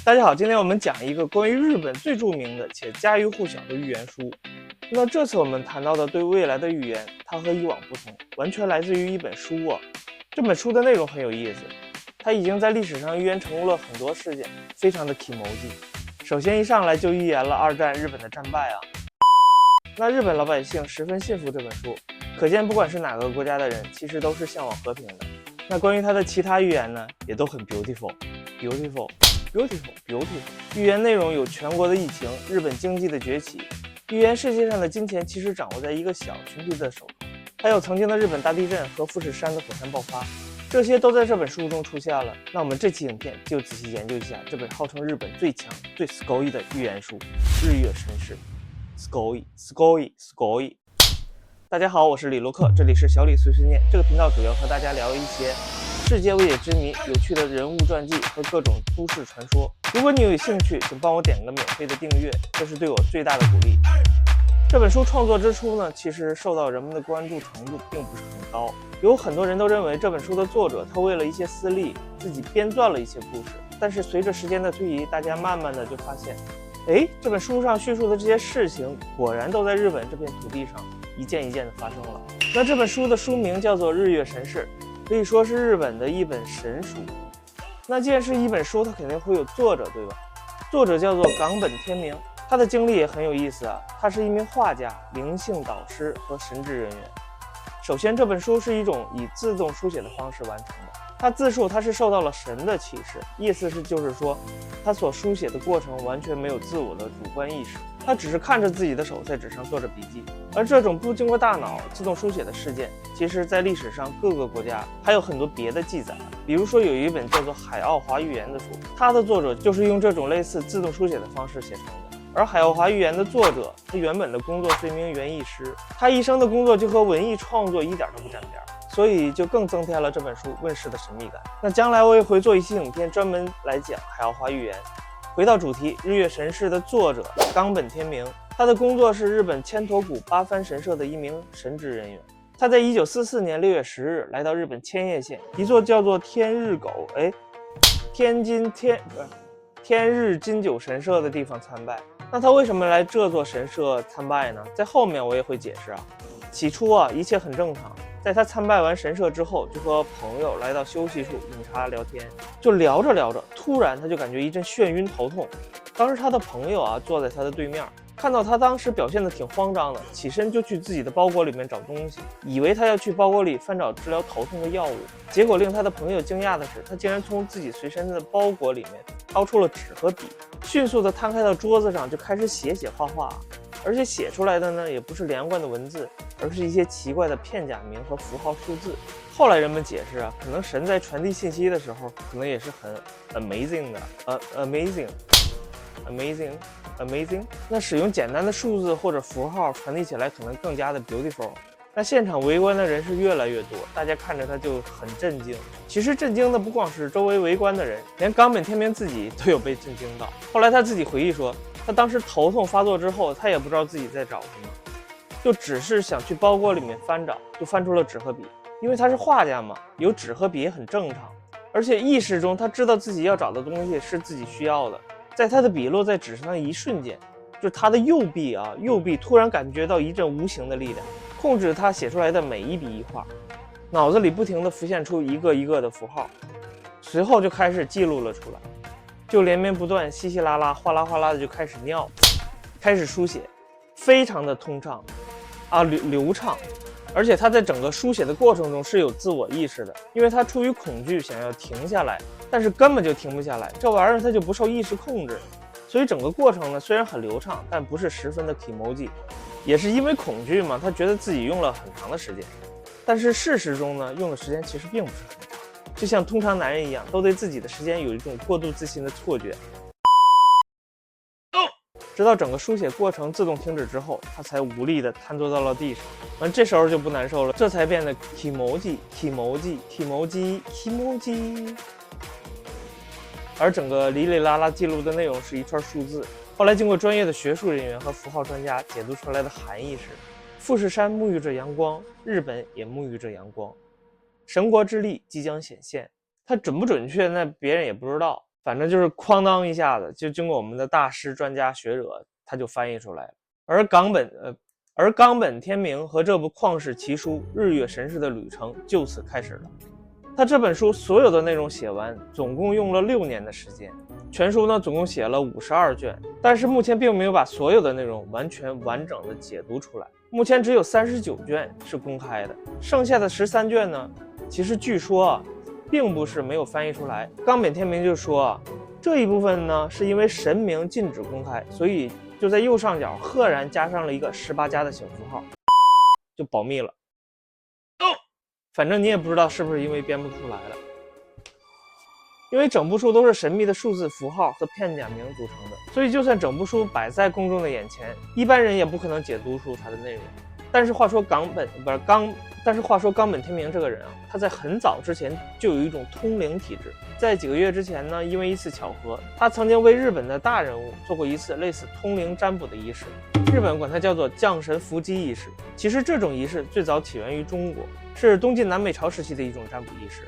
大家好，今天我们讲一个关于日本最著名的且家喻户晓的寓言书。那这次我们谈到的对未来的预言，它和以往不同，完全来自于一本书啊。这本书的内容很有意思，它已经在历史上预言成功了很多事件，非常的 kimoji。首先一上来就预言了二战日本的战败啊。那日本老百姓十分信服这本书，可见不管是哪个国家的人，其实都是向往和平的。那关于它的其他预言呢，也都很 beautiful。预言内容有全国的疫情、日本经济的崛起，预言世界上的金钱其实掌握在一个小群体的手中，还有曾经的日本大地震和富士山的火山爆发，这些都在这本书中出现了。那我们这期影片就仔细研究一下这本号称日本最强、最 SCOI 的预言书《日月神事》。SCOI。大家好，我是李洛克，这里是小李碎碎念。这个频道主要和大家聊一些世界未解之谜、有趣的人物传记和各种都市传说。如果你有兴趣，请帮我点个免费的订阅，这是对我最大的鼓励。这本书创作之初呢，其实受到人们的关注程度并不是很高，有很多人都认为这本书的作者他为了一些私利，自己编撰了一些故事。但是随着时间的推移，大家慢慢的就发现，这本书上叙述的这些事情，果然都在日本这片土地上一件一件的发生了。那这本书的书名叫做《日月神事》，可以说是日本的一本神书。那既然是一本书，它肯定会有作者，对吧？作者叫做冈本天明，他的经历也很有意思啊。他是一名画家、灵性导师和神职人员。首先，这本书是一种以自动书写的方式完成的。他自述他是受到了神的启示，意思是就是说，他所书写的过程完全没有自我的主观意识，他只是看着自己的手在纸上做着笔记。而这种不经过大脑自动书写的事件，其实在历史上各个国家还有很多别的记载。比如说有一本叫做《海奥华寓言》的书，它的作者就是用这种类似自动书写的方式写成的。而《海奥华寓言》的作者，他原本的工作是一名园艺师，他一生的工作就和文艺创作一点都不沾边，所以就更增添了这本书问世的神秘感。那将来我也会做一期影片专门来讲《海奥华寓言》。回到主题，《日月神事》的作者冈本天明，他的工作是日本千陀谷八幡神社的一名神职人员。他在1944年6月10日来到日本千叶县一座叫做天日金久神社的地方参拜。那他为什么来这座神社参拜呢？在后面我也会解释啊。起初啊，一切很正常。在他参拜完神社之后，就和朋友来到休息处饮茶聊天，就聊着聊着，突然他就感觉一阵眩晕头痛。当时他的朋友啊坐在他的对面，看到他当时表现得挺慌张的，起身就去自己的包裹里面找东西，以为他要去包裹里翻找治疗头痛的药物。结果令他的朋友惊讶的是，他竟然从自己随身的包裹里面掏出了纸和笔，迅速地摊开到桌子上，就开始写画画。而且写出来的呢，也不是连贯的文字，而是一些奇怪的片假名和符号数字。后来人们解释啊，可能神在传递信息的时候，可能也是很 amazing 的amazing。那使用简单的数字或者符号传递起来，可能更加的 beautiful。那现场围观的人是越来越多，大家看着他就很震惊。其实震惊的不光是周围围观的人，连冈本天明自己都有被震惊到。后来他自己回忆说，他当时头痛发作之后，他也不知道自己在找什么，就只是想去包裹里面翻找，就翻出了纸和笔。因为他是画家嘛，有纸和笔也很正常。而且意识中他知道自己要找的东西是自己需要的。在他的笔落在纸上的一瞬间，就是他的右臂突然感觉到一阵无形的力量，控制他写出来的每一笔一画，脑子里不停地浮现出一个一个的符号，随后就开始记录了出来，就连绵不断，稀稀拉拉，哗啦哗啦的就开始尿，开始书写，非常的通畅流畅。而且他在整个书写的过程中是有自我意识的，因为他出于恐惧想要停下来，但是根本就停不下来，这玩意儿他就不受意识控制。所以整个过程呢，虽然很流畅，但不是十分的 kimoji。也是因为恐惧嘛，他觉得自己用了很长的时间，但是事实中呢，用的时间其实并不是很长，就像通常男人一样，都对自己的时间有一种过度自信的错觉。直到整个书写过程自动停止之后，他才无力地瘫坐到了地上。这时候就不难受了，这才变得 kimoji。而整个哩哩啦啦记录的内容是一串数字，后来经过专业的学术人员和符号专家解读出来的含义是：富士山沐浴着阳光，日本也沐浴着阳光。神国之力即将显现。它准不准确，那别人也不知道，反正就是哐当一下子，就经过我们的大师、专家、学者，他就翻译出来了。而冈本天明和这部旷世奇书《日月神事》的旅程就此开始了。他这本书所有的内容写完，总共用了6年的时间。全书呢，总共写了52卷，但是目前并没有把所有的内容完整的解读出来。目前只有39卷是公开的，剩下的13卷呢，其实据说并不是没有翻译出来。冈本天明就说这一部分呢，是因为神明禁止公开，所以就在右上角赫然加上了一个18+的小符号，就保密了。反正你也不知道是不是因为编不出来了，因为整部书都是神秘的数字符号和片假名组成的，所以就算整部书摆在公众的眼前，一般人也不可能解读出它的内容。但是话说冈本天明这个人他在很早之前就有一种通灵体质。在几个月之前呢，因为一次巧合，他曾经为日本的大人物做过一次类似通灵占卜的仪式，日本管它叫做降神伏击仪式。其实这种仪式最早起源于中国，是东晋南北朝时期的一种占卜仪式。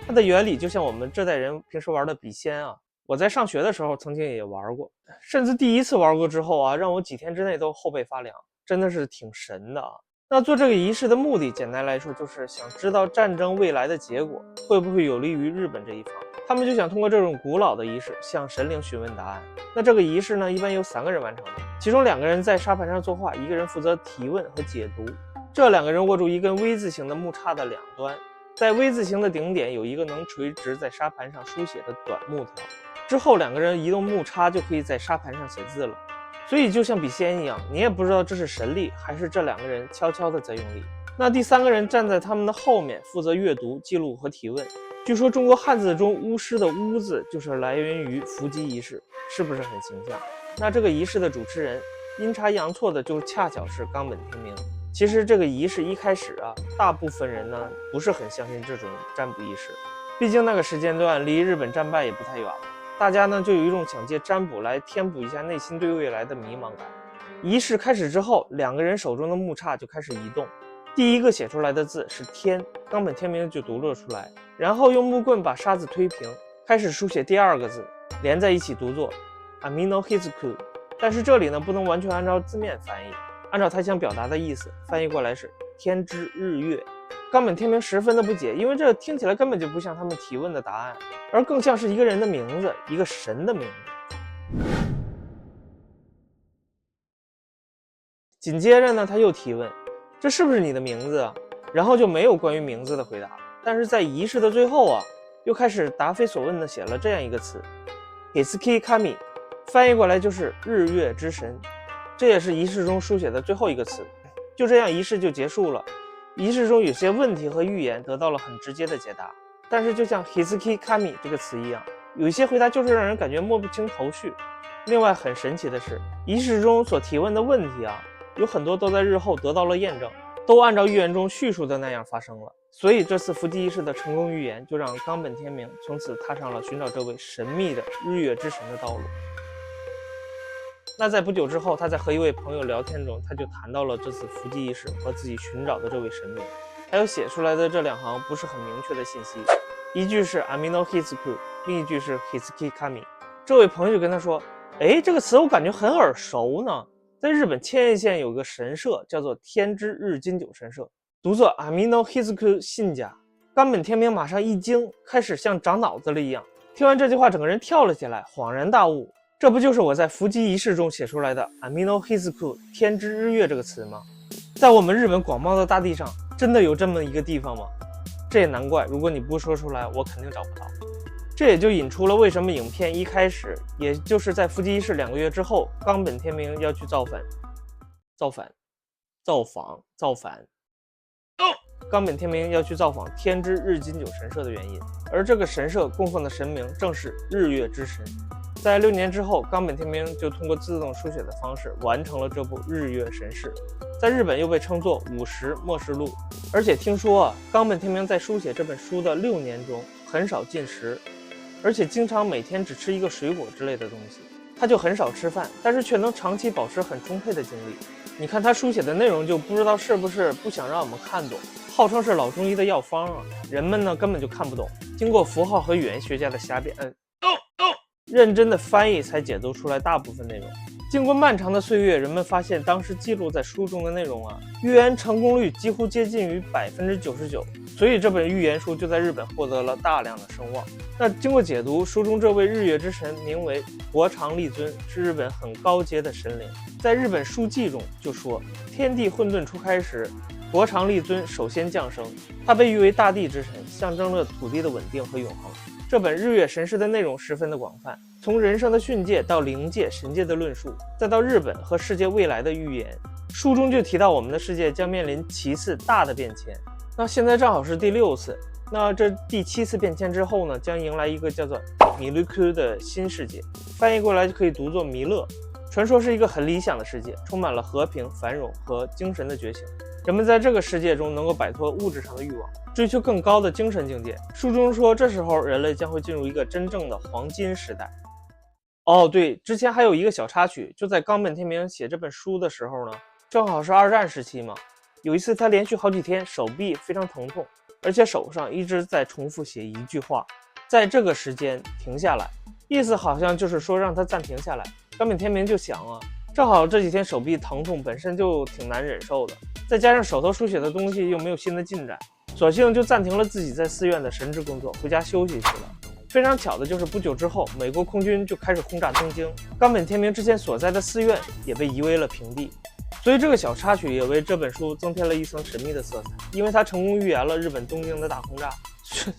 它的原理就像我们这代人平时玩的笔仙我在上学的时候曾经也玩过，甚至第一次玩过之后让我几天之内都后背发凉，真的是挺神的那做这个仪式的目的，简单来说就是想知道战争未来的结果会不会有利于日本这一方。他们就想通过这种古老的仪式向神灵询问答案。那这个仪式呢，一般由3个人完成的，其中2个人在沙盘上作画，一个人负责提问和解读。这2个人握住一根 V 字形的木叉的两端，在 V 字形的顶点有一个能垂直在沙盘上书写的短木条，之后2个人移动木叉就可以在沙盘上写字了。所以就像笔仙一样，你也不知道这是神力还是这2个人悄悄的在用力。那第3个人站在他们的后面，负责阅读、记录和提问。据说中国汉字中巫师的巫字就是来源于伏击仪式，是不是很形象？那这个仪式的主持人阴差阳错的就恰巧是冈本天明。其实这个仪式一开始大部分人呢不是很相信这种占卜仪式，毕竟那个时间段离日本战败也不太远了，大家呢就有一种想借占卜来填补一下内心对未来的迷茫感。仪式开始之后，2个人手中的木叉就开始移动，第一个写出来的字是天，冈本天明就读了出来，然后用木棍把沙子推平，开始书写第2个字，连在一起读作 Amino Hizuku。 但是这里呢不能完全按照字面翻译，按照他想表达的意思翻译过来是天之日月。冈本天明十分的不解，因为这听起来根本就不像他们提问的答案，而更像是一个人的名字，一个神的名字。紧接着呢他又提问，这是不是你的名字然后就没有关于名字的回答。但是在仪式的最后又开始答非所问的写了这样一个词 Hitsuki Kami， 翻译过来就是日月之神，这也是仪式中书写的最后一个词。就这样仪式就结束了。仪式中有些问题和预言得到了很直接的解答，但是就像 Hitsuki Kami 这个词一样，有一些回答就是让人感觉摸不清头绪。另外很神奇的是，仪式中所提问的问题有很多都在日后得到了验证，都按照预言中叙述的那样发生了。所以这次伏击仪式的成功预言，就让冈本天明从此踏上了寻找这位神秘的日月之神的道路。那在不久之后，他在和一位朋友聊天中，他就谈到了这次伏击仪式和自己寻找的这位神明，还有写出来的这2行不是很明确的信息，一句是 Amino Hizuku， 另一句是 Hitsuki Kami。 这位朋友就跟他说，这个词我感觉很耳熟呢，在日本千叶县有个神社叫做天之日金九神社，读作 Amino Hizuku 信家。冈本天明马上一惊，开始像长脑子了一样，听完这句话整个人跳了起来，恍然大悟，这不就是我在伏击仪式中写出来的 Amino Hizuku 天之日月这个词吗？在我们日本广袤的大地上真的有这么一个地方吗？这也难怪，如果你不说出来我肯定找不到。这也就引出了为什么影片一开始，也就是在伏击仪式2个月之后，冈本天明要去造反。冈本天明要去造访天之日金九神社的原因，而这个神社供奉的神明正是日月之神。在6年之后，冈本天明就通过自动书写的方式完成了这部日月神事，在日本又被称作50末世录。而且听说冈本天明在书写这本书的6年中很少进食，而且经常每天只吃一个水果之类的东西，他就很少吃饭，但是却能长期保持很充沛的精力。你看他书写的内容，就不知道是不是不想让我们看懂，号称是老中医的药方啊，人们呢根本就看不懂。经过符号和语言学家的瞎编，认真的翻译才解读出来大部分内容。经过漫长的岁月，人们发现当时记录在书中的内容啊，预言成功率几乎接近于99%，所以这本预言书就在日本获得了大量的声望。那经过解读，书中这位日月之神名为国长立尊，是日本很高阶的神灵。在日本书记中就说，天地混沌初开时，国长立尊首先降生，他被誉为大地之神，象征了土地的稳定和永恒。这本日月神事的内容十分的广泛，从人生的训诫到灵界、神界的论述，再到日本和世界未来的预言。书中就提到我们的世界将面临7次大的变迁，那现在正好是第6次。那这第7次变迁之后呢，将迎来一个叫做弥勒库的新世界，翻译过来就可以读作弥勒。传说是一个很理想的世界，充满了和平、繁荣和精神的觉醒。人们在这个世界中能够摆脱物质上的欲望，追求更高的精神境界。书中说，这时候人类将会进入一个真正的黄金时代。哦，对，之前还有一个小插曲，就在冈本天明写这本书的时候呢，正好是2战时期嘛。有一次他连续好几天手臂非常疼痛，而且手上一直在重复写一句话，在这个时间停下来，意思好像就是说让他暂停下来。冈本天明就想啊，正好这几天手臂疼痛本身就挺难忍受的，再加上手头书写的东西又没有新的进展，索性就暂停了自己在寺院的神职工作，回家休息去了。非常巧的就是不久之后，美国空军就开始轰炸东京，冈本天明之前所在的寺院也被夷为了平地。所以这个小插曲也为这本书增添了一层神秘的色彩，因为它成功预言了日本东京的大轰炸，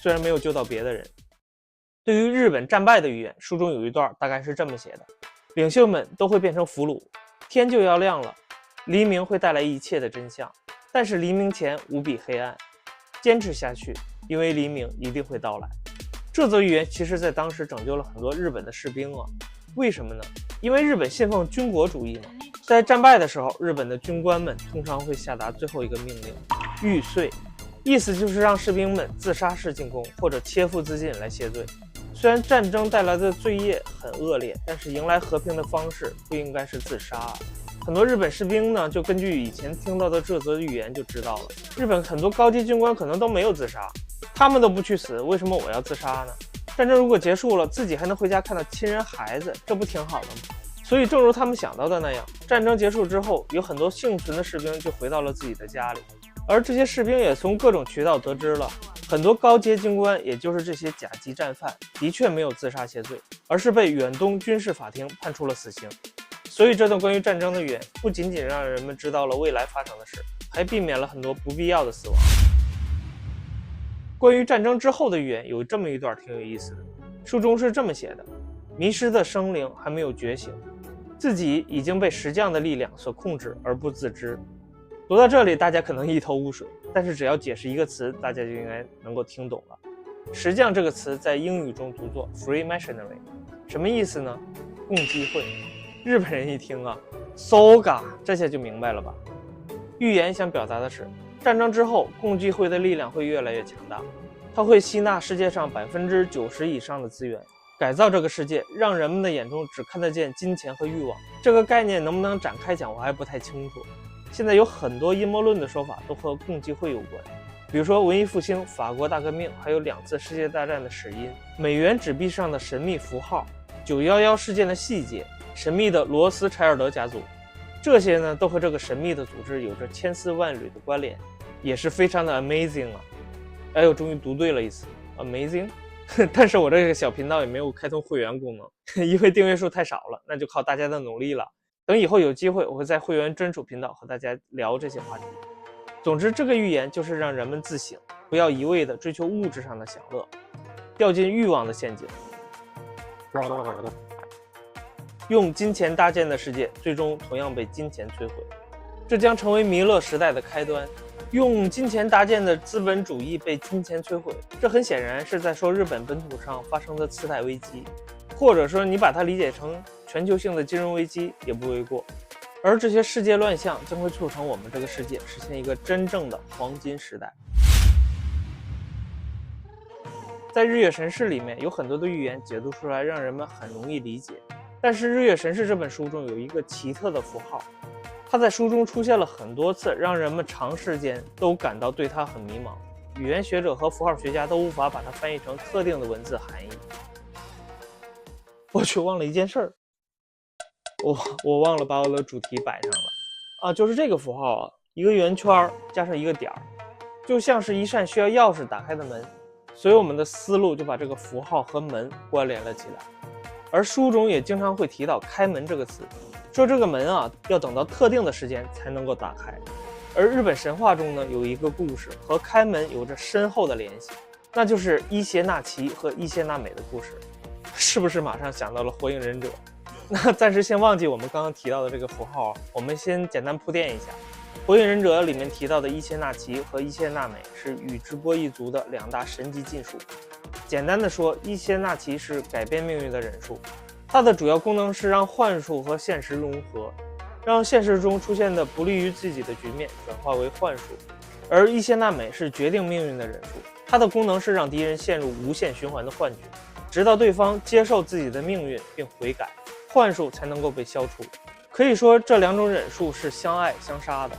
虽然没有救到别的人。对于日本战败的预言，书中有一段大概是这么写的：领袖们都会变成俘虏，天就要亮了，黎明会带来一切的真相，但是黎明前无比黑暗，坚持下去，因为黎明一定会到来。这则预言其实在当时拯救了很多日本的士兵啊。为什么呢？因为日本信奉军国主义嘛，在战败的时候，日本的军官们通常会下达最后一个命令，玉碎，意思就是让士兵们自杀式进攻或者切腹自尽来谢罪。虽然战争带来的罪业很恶劣，但是迎来和平的方式不应该是自杀。很多日本士兵呢，就根据以前听到的这则预言就知道了，日本很多高级军官可能都没有自杀，他们都不去死，为什么我要自杀呢？战争如果结束了，自己还能回家看到亲人孩子，这不挺好的吗？所以正如他们想到的那样，战争结束之后，有很多幸存的士兵就回到了自己的家里，而这些士兵也从各种渠道得知了，很多高阶军官，也就是这些甲级战犯，的确没有自杀谢罪，而是被远东军事法庭判处了死刑。所以这段关于战争的预言，不仅仅让人们知道了未来发生的事，还避免了很多不必要的死亡。关于战争之后的预言，有这么一段挺有意思的，书中是这么写的：迷失的生灵还没有觉醒，自己已经被石匠的力量所控制而不自知。读到这里，大家可能一头雾水，但是只要解释一个词，大家就应该能够听懂了。石匠这个词在英语中读作 Freemasonry， 什么意思呢？共济会。日本人一听啊 Soga， 这下就明白了吧。预言想表达的是，战争之后共济会的力量会越来越强大，它会吸纳世界上90%以上的资源，改造这个世界，让人们的眼中只看得见金钱和欲望。这个概念能不能展开讲，我还不太清楚。现在有很多阴谋论的说法都和共济会有关，比如说文艺复兴、法国大革命，还有2次世界大战的始因、美元纸币上的神秘符号、911事件的细节、神秘的罗斯柴尔德家族，这些呢都和这个神秘的组织有着千丝万缕的关联，也是非常的 amazing 啊！哎呦，终于读对了一次 amazing。但是我这个小频道也没有开通会员功能，因为订阅数太少了，那就靠大家的努力了。等以后有机会，我会在会员专属频道和大家聊这些话题。总之，这个预言就是让人们自省，不要一味的追求物质上的享乐，掉进欲望的陷阱。用金钱搭建的世界，最终同样被金钱摧毁，这将成为弥勒时代的开端。用金钱搭建的资本主义被金钱摧毁，这很显然是在说日本本土上发生的次贷危机，或者说你把它理解成全球性的金融危机也不为过。而这些世界乱象将会促成我们这个世界实现一个真正的黄金时代。在日月神事里面有很多的预言解读出来，让人们很容易理解。但是日月神事这本书中有一个奇特的符号，他在书中出现了很多次，让人们长时间都感到对他很迷茫。语言学者和符号学家都无法把它翻译成特定的文字含义。我去，忘了一件事儿，我忘了把我的主题摆上了啊，就是这个符号啊，一个圆圈加上一个点儿，就像是一扇需要钥匙打开的门，所以我们的思路就把这个符号和门关联了起来。而书中也经常会提到开门这个词，说这个门啊要等到特定的时间才能够打开。而日本神话中呢，有一个故事和开门有着深厚的联系，那就是伊邪那岐和伊邪那美的故事。是不是马上想到了火影忍者？那暂时先忘记我们刚刚提到的这个符号，我们先简单铺垫一下。火影忍者里面提到的伊邪那岐和伊邪那美是宇智波一族的2大神级禁术。简单的说，伊邪那岐是改变命运的忍术，它的主要功能是让幻术和现实融合，让现实中出现的不利于自己的局面转化为幻术。而伊邪那美是决定命运的忍术，它的功能是让敌人陷入无限循环的幻觉，直到对方接受自己的命运并悔改，幻术才能够被消除。可以说这2种忍术是相爱相杀的。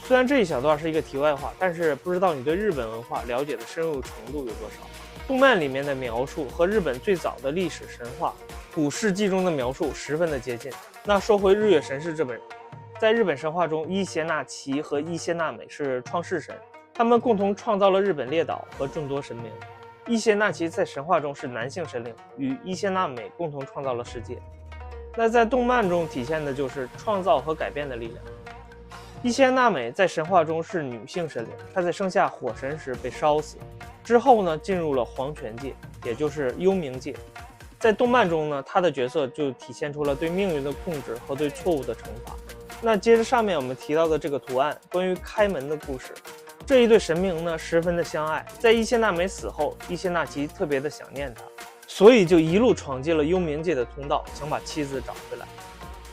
虽然这一小段是一个题外话，但是不知道你对日本文化了解的深入程度有多少。动漫里面的描述和日本最早的历史神话古事记中的描述十分的接近。那说回日月神事这本，在日本神话中，伊邪那岐和伊邪那美是创世神，他们共同创造了日本列岛和众多神明。伊邪那岐在神话中是男性神灵，与伊邪那美共同创造了世界。那在动漫中体现的就是创造和改变的力量。伊邪那美在神话中是女性神灵，她在生下火神时被烧死，之后呢进入了黄泉界，也就是幽冥界。在动漫中呢，她的角色就体现出了对命运的控制和对错误的惩罚。那接着上面我们提到的这个图案，关于开门的故事，这一对神明呢十分的相爱，在伊邪那美死后，伊邪那岐特别的想念她，所以就一路闯进了幽冥界的通道，想把妻子找回来。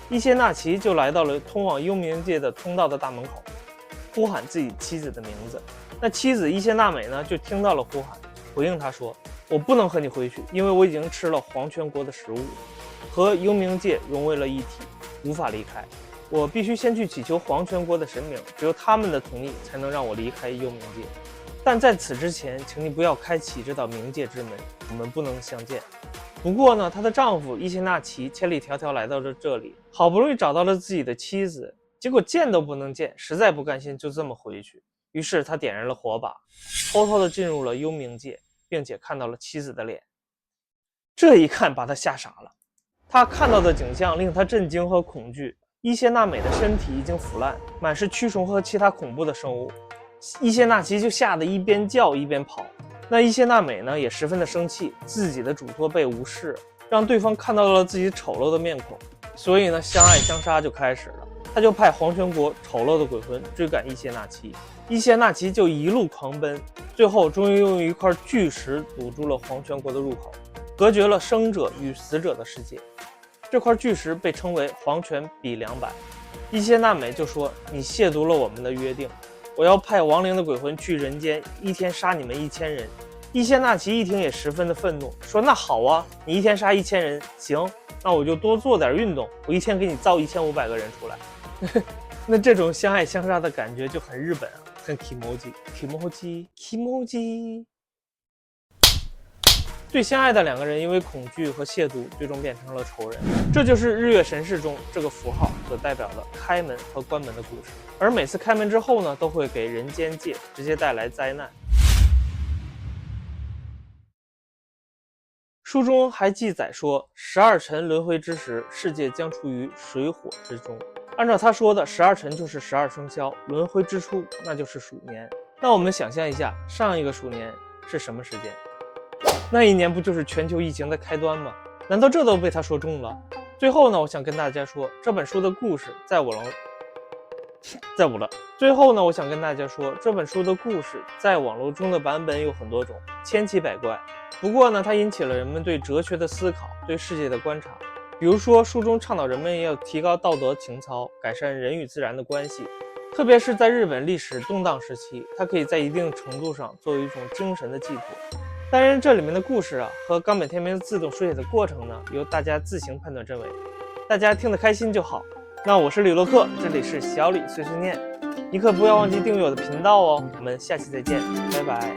伊邪那岐就来到了通往幽冥界的通道的大门口，呼喊自己妻子的名字。那妻子伊邪那美呢就听到了呼喊，回应他说，我不能和你回去，因为我已经吃了黄泉国的食物，和幽冥界融为了一体，无法离开。我必须先去祈求黄泉国的神明，只有他们的同意才能让我离开幽冥界。但在此之前，请你不要开启这道冥界之门，我们不能相见。不过呢，她的丈夫伊邪那岐千里迢迢来到了这里，好不容易找到了自己的妻子，结果见都不能见，实在不甘心就这么回去。于是他点燃了火把，偷偷地进入了幽冥界，并且看到了妻子的脸。这一看把他吓傻了，他看到的景象令他震惊和恐惧。伊邪那美的身体已经腐烂，满是蛆虫和其他恐怖的生物。伊邪那岐就吓得一边叫一边跑。那伊邪那美呢也十分的生气，自己的嘱托被无视，让对方看到了自己丑陋的面孔，所以呢相爱相杀就开始了。他就派黄泉国丑陋的鬼魂追赶伊邪那岐，伊邪那岐就一路狂奔，最后终于用一块巨石堵住了黄泉国的入口，隔绝了生者与死者的世界。这块巨石被称为黄泉比200。伊邪那美就说，你亵渎了我们的约定，我要派亡灵的鬼魂去人间，一天杀你们1000人。伊邪那岐一听也十分的愤怒，说那好啊，你一天杀1000人，行，那我就多做点运动，我一天给你造1500个人出来。那这种相爱相杀的感觉就很日本啊，很 kimoji。最相爱的2个人因为恐惧和亵渎，最终变成了仇人。这就是日月神事中这个符号所代表的开门和关门的故事。而每次开门之后呢，都会给人间界直接带来灾难。书中还记载说，12辰轮回之时，世界将处于水火之中。按照他说的，12辰就是12生肖，轮回之初那就是鼠年。那我们想象一下，上一个鼠年是什么时间？那一年不就是全球疫情的开端吗？难道这都被他说中了？最后呢，我想跟大家说，这本书的故事在网络中的版本有很多种，千奇百怪。不过呢，它引起了人们对哲学的思考，对世界的观察。比如说，书中倡导人们要提高道德情操，改善人与自然的关系。特别是在日本历史动荡时期，它可以在一定程度上作为一种精神的寄托。当然，这里面的故事啊和冈本天明自动书写的过程呢，由大家自行判断真伪，大家听得开心就好。那我是李洛克，这里是小李碎碎念，你可不要忘记订阅我的频道哦。我们下期再见，拜拜。